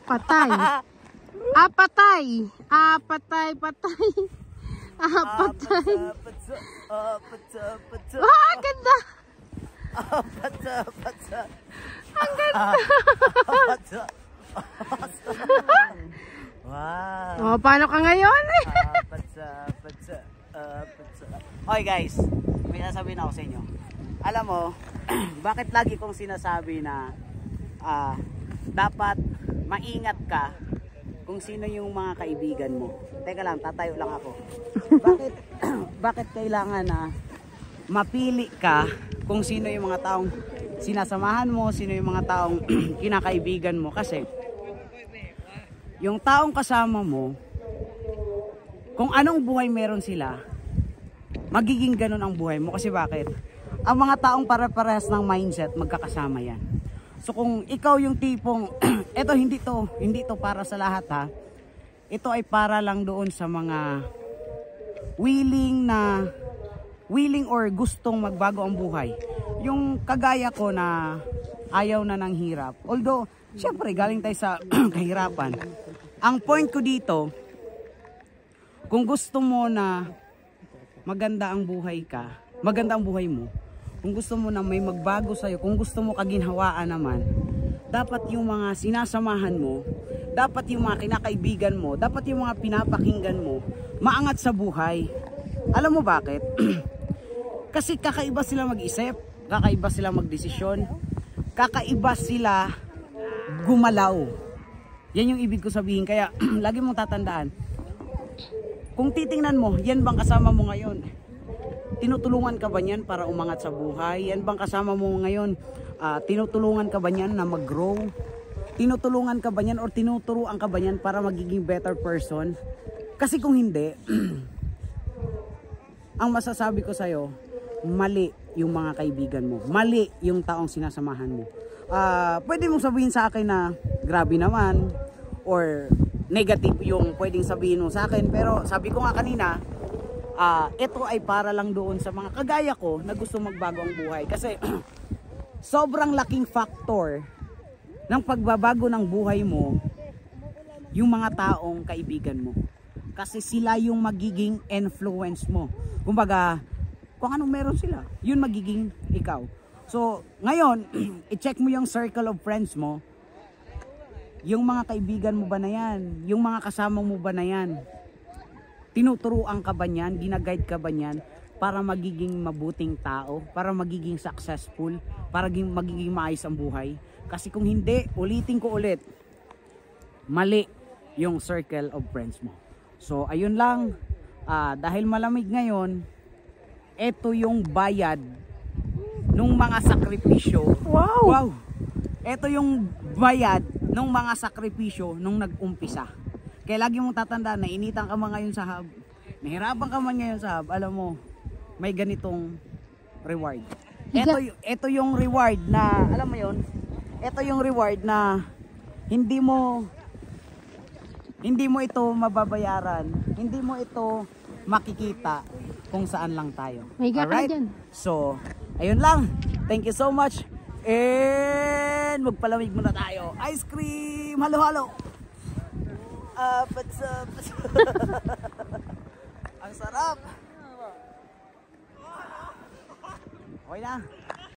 Patay. Patay. Patay. Patay. Patay. Ang ganda. Ang ganda. Wow. Paano ka ngayon? Okay guys, may sasabihin ako sa inyo. Alam mo, bakit lagi kong sinasabi na dapat maingat ka kung sino yung mga kaibigan mo. Teka lang, tatayo lang ako. Bakit kailangan na mapili ka kung sino yung mga taong sinasamahan mo, sino yung mga taong kinakaibigan mo? Kasi yung taong kasama mo, kung anong buhay meron sila, magiging ganun ang buhay mo. Kasi bakit? Ang mga taong pare-parehas ng mindset, magkakasama yan. So kung ikaw yung tipong, eto hindi to para sa lahat ha. Ito ay para lang doon sa mga willing or gustong magbago ang buhay. Yung kagaya ko na ayaw na ng hirap. Although, syempre galing tayo sa kahirapan. Ang point ko dito, kung gusto mo na maganda ang buhay mo, kung gusto mo na may magbago sa'yo, kung gusto mo kaginhawaan naman, dapat yung mga sinasamahan mo, dapat yung mga kinakaibigan mo, dapat yung mga pinapakinggan mo, maangat sa buhay. Alam mo bakit? Kasi kakaiba sila mag-isip, kakaiba sila magdesisyon, kakaiba sila gumalaw. Yan yung ibig ko sabihin. Kaya lagi mong tatandaan, kung titingnan mo, yan bang kasama mo ngayon? Tinutulungan ka ba niyan para umangat sa buhay? Yan bang kasama mo ngayon? Tinutulungan ka ba niyan na mag-grow? Tinutulungan ka ba niyan or tinuturuan ka ba niyan para magiging better person? Kasi kung hindi, ang masasabi ko sa'yo, mali yung mga kaibigan mo. Mali yung taong sinasamahan mo. Pwede mong sabihin sa akin na grabe naman or negative yung pwedeng sabihin mo sa akin. Pero sabi ko nga kanina, ito ay para lang doon sa mga kagaya ko na gusto magbago ang buhay. Kasi sobrang laking factor ng pagbabago ng buhay mo yung mga taong kaibigan mo. Kasi sila yung magiging influence mo. Kumbaga, kung anong meron sila, yun magiging ikaw. So, ngayon, i-check mo yung circle of friends mo. Yung mga kaibigan mo ba na yan? Yung mga kasama mo ba na yan? Tinuturuan ka ba niyan? Ginaguide ka ba niyan? Para magiging mabuting tao? Para magiging successful? Para magiging maayos ang buhay? Kasi kung hindi, ulitin ko ulit, mali yung circle of friends mo. So, ayun lang. Dahil malamig ngayon, ito yung bayad nung mga sakripisyo. Wow! Ito yung bayad nung mga sakripisyo nung nag-umpisa. Kaya lagi mong tatandaan na initan ka man ngayon sa hub, nahirapan ka man ngayon sa hub, alam mo, may ganitong reward. Ito yung reward na, alam mo yun, ito yung reward na hindi mo ito mababayaran, hindi mo ito makikita kung saan lang tayo. Alright? So, ayun lang. Thank you so much. And magpalamig muna tayo. Ice cream! Halo-halo! Ang sarap. Okay na.